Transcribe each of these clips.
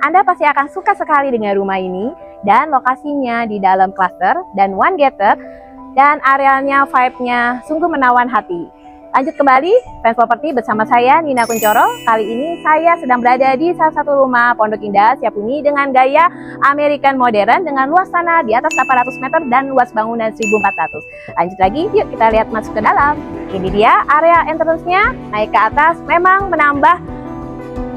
Anda pasti akan suka sekali dengan rumah ini dan lokasinya di dalam cluster dan one gated dan arealnya, vibe-nya sungguh menawan hati. Lanjut kembali, Fans Property bersama saya Nina Kuncoro. Kali ini saya sedang berada di salah satu rumah Pondok Indah Setiabudi dengan gaya American modern dengan luas tanah di atas 800 meter dan luas bangunan 1400. Lanjut lagi, yuk kita lihat masuk ke dalam. Ini dia area entrance-nya, naik ke atas memang menambah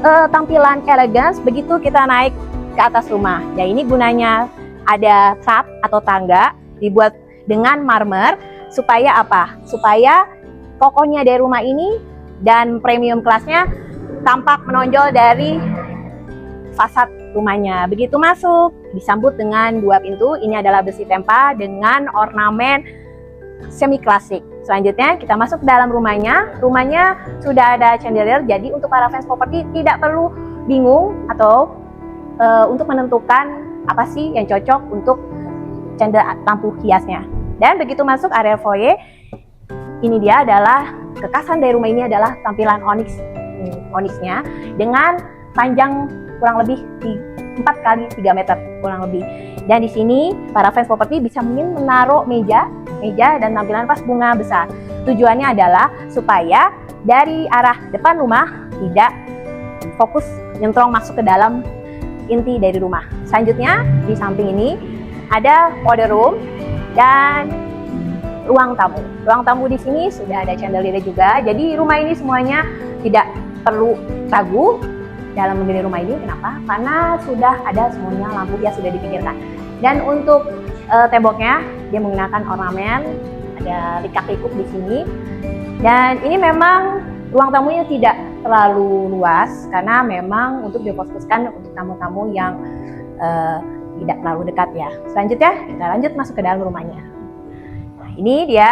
tampilan elegans begitu kita naik ke atas rumah. Ya ini gunanya ada trap atau tangga dibuat dengan marmer supaya apa? Supaya kokohnya dari rumah ini dan premium kelasnya tampak menonjol dari fasad rumahnya. Begitu masuk disambut dengan dua pintu. Ini adalah besi tempa dengan ornamen semi klasik. Selanjutnya kita masuk ke dalam rumahnya. Rumahnya sudah ada chandelier, jadi untuk para fans properti tidak perlu bingung atau untuk menentukan apa sih yang cocok untuk chandelier lampu hiasnya. Dan begitu masuk area foyer, ini dia adalah kekhasan dari rumah ini adalah tampilan onyxnya dengan panjang kurang lebih 4 kali 3 meter kurang lebih. Dan di sini para fans properti bisa mungkin menaruh meja dan tampilan vas bunga besar. Tujuannya adalah supaya dari arah depan rumah tidak fokus nyentrong masuk ke dalam inti dari rumah. Selanjutnya di samping ini ada powder room dan ruang tamu. Ruang tamu di sini sudah ada chandelier juga. Jadi rumah ini semuanya tidak perlu ragu dalam memilih rumah ini. Kenapa? Karena sudah ada semuanya lampu hias sudah dipikirkan. Dan untuk temboknya dia menggunakan ornamen, ada likak-likuk di sini. Dan ini memang ruang tamunya tidak terlalu luas karena memang untuk difokuskan untuk tamu-tamu yang tidak terlalu dekat ya. Selanjutnya kita lanjut masuk ke dalam rumahnya. Nah, ini dia.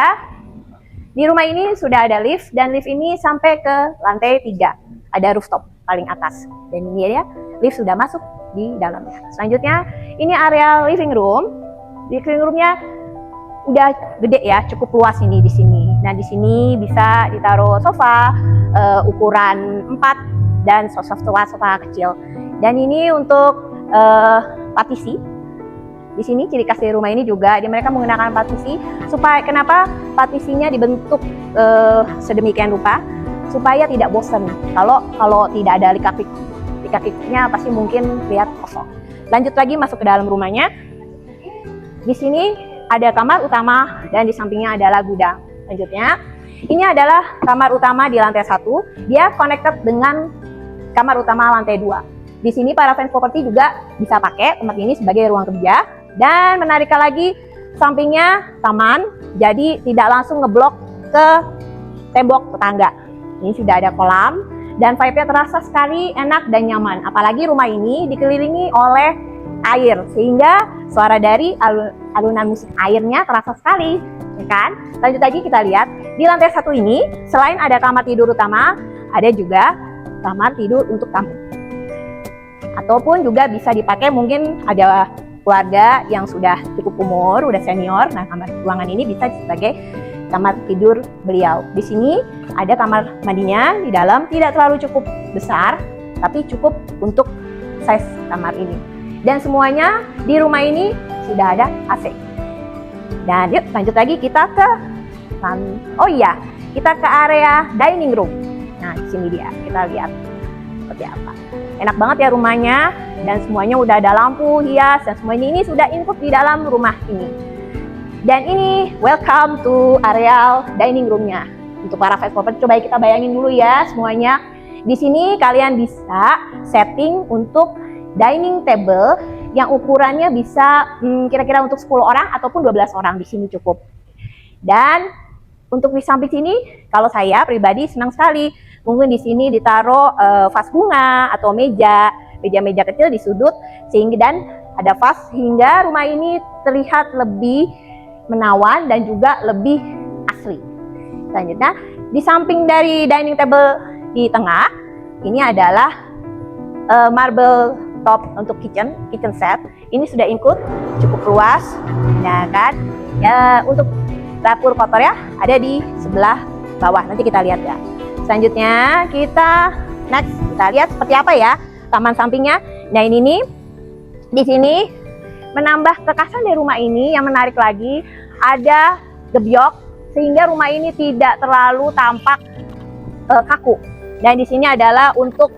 Di rumah ini sudah ada lift dan lift ini sampai ke lantai 3. Ada rooftop paling atas. Dan ini dia, lift sudah masuk di dalamnya. Selanjutnya ini area living room. Living roomnya udah gede ya, cukup luas ini di sini. Nah di sini bisa ditaruh sofa ukuran 4 dan sofa kecil. Dan ini untuk partisi. Di sini ciri khas dari rumah ini juga mereka menggunakan partisi supaya kenapa partisinya dibentuk sedemikian rupa supaya tidak bosan. Kalau tidak ada likak-likuknya pasti mungkin lihat kosong. Lanjut lagi masuk ke dalam rumahnya. Di sini ada kamar utama dan di sampingnya adalah gudang. Lanjutnya, ini adalah kamar utama di lantai 1. Dia connected dengan kamar utama lantai 2. Di sini para fans properti juga bisa pakai tempat ini sebagai ruang kerja. Dan menariknya lagi, sampingnya taman, jadi tidak langsung ngeblok ke tembok tetangga. Ini sudah ada kolam dan vibe-nya terasa sekali enak dan nyaman. Apalagi rumah ini dikelilingi oleh air sehingga suara dari alunan musik airnya terasa sekali, ya kan? Lanjut lagi kita lihat di lantai 1 ini selain ada kamar tidur utama, ada juga kamar tidur untuk tamu. Ataupun juga bisa dipakai mungkin ada keluarga yang sudah cukup umur, udah senior. Nah, kamar ruangan ini bisa sebagai kamar tidur beliau. Di sini ada kamar mandinya di dalam, tidak terlalu cukup besar, tapi cukup untuk size kamar ini. Dan semuanya di rumah ini sudah ada AC. Dan yuk lanjut lagi kita ke kita ke area dining room. Nah, di sini dia. Kita lihat seperti apa. Enak banget ya rumahnya dan semuanya udah ada lampu hias dan semuanya ini sudah include di dalam rumah ini. Dan ini welcome to area dining room-nya. Untuk para fans property coba kita bayangin dulu ya semuanya. Di sini kalian bisa setting untuk dining table yang ukurannya bisa kira-kira untuk 10 orang ataupun 12 orang di sini cukup. Dan untuk di samping sini, kalau saya pribadi senang sekali. Mungkin di sini ditaruh vas bunga atau meja kecil di sudut sehingga dan ada vas hingga rumah ini terlihat lebih menawan dan juga lebih asli. Selanjutnya, di samping dari dining table di tengah, ini adalah marble top untuk kitchen set. Ini sudah include, cukup luas, ya kan? Ya, untuk dapur kotor ya ada di sebelah bawah. Nanti kita lihat ya. Selanjutnya kita lihat seperti apa ya taman sampingnya. Nah ini nih, di sini menambah kekasan dari rumah ini yang menarik lagi, ada gebyok sehingga rumah ini tidak terlalu tampak kaku. Dan di sini adalah untuk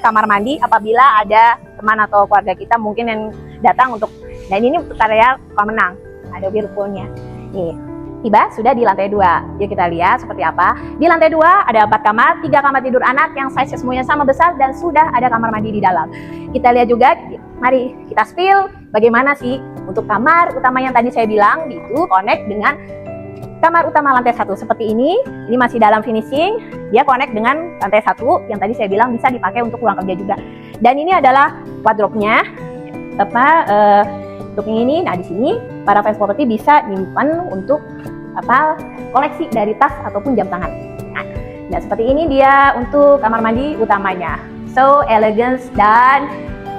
kamar mandi apabila ada teman atau keluarga kita mungkin yang datang untuk. Dan ini untuk area kolam renang, ada whirlpoolnya. Nih, tiba sudah di lantai 2. Yuk kita lihat seperti apa. Di lantai 2 ada 4 kamar, 3 kamar tidur anak yang size semuanya sama besar dan sudah ada kamar mandi di dalam. Kita lihat juga, mari kita spill bagaimana sih untuk kamar utama yang tadi saya bilang itu connect dengan kamar utama lantai 1 seperti ini. Ini masih dalam finishing, dia connect dengan lantai 1 yang tadi saya bilang bisa dipakai untuk ruang kerja juga. Dan ini adalah wardrobe-nya, untuk ini. Nah di sini para fans property bisa nyimpan untuk koleksi dari tas ataupun jam tangan. Nah seperti ini dia untuk kamar mandi utamanya. So elegant dan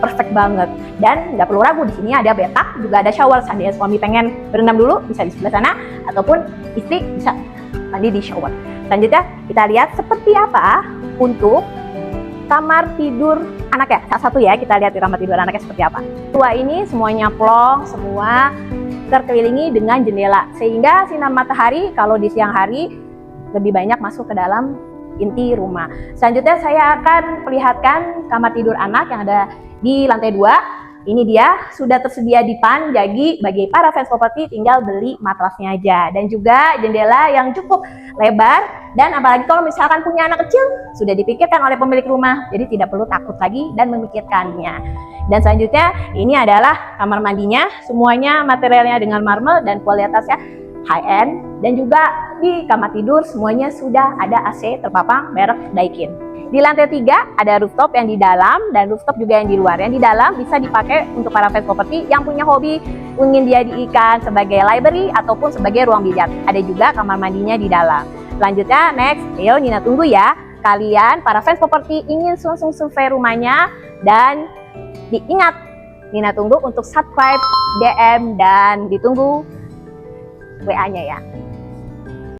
perfect banget. Dan nggak perlu ragu, di sini ada bathtub, juga ada shower. Seandainya suami pengen berendam dulu bisa di sebelah sana, ataupun istri bisa mandi di shower. Selanjutnya kita lihat seperti apa untuk kamar tidur anak ya. Salah satu ya, kita lihat di kamar tidur anaknya seperti apa. Dua ini semuanya plong, semua terkelilingi dengan jendela sehingga sinar matahari kalau di siang hari lebih banyak masuk ke dalam inti rumah. Selanjutnya saya akan perlihatkan kamar tidur anak yang ada di lantai 2. Ini dia sudah tersedia dipan, jadi bagi para fans property tinggal beli matrasnya aja. Dan juga jendela yang cukup lebar, dan apalagi kalau misalkan punya anak kecil sudah dipikirkan oleh pemilik rumah, jadi tidak perlu takut lagi dan memikirkannya. Dan selanjutnya ini adalah kamar mandinya, semuanya materialnya dengan marble dan kualitasnya high end. Dan juga di kamar tidur semuanya sudah ada AC terpapang merek Daikin. Di lantai 3 ada rooftop yang di dalam dan rooftop juga yang di luar. Yang di dalam bisa dipakai untuk para fans property yang punya hobi ingin dijadikan sebagai library ataupun sebagai ruang biljard. Ada juga kamar mandinya di dalam. Selanjutnya next, ayo Nina tunggu ya. Kalian para fans property ingin langsung survei rumahnya, dan diingat Nina tunggu untuk subscribe, DM, dan ditunggu WA-nya ya.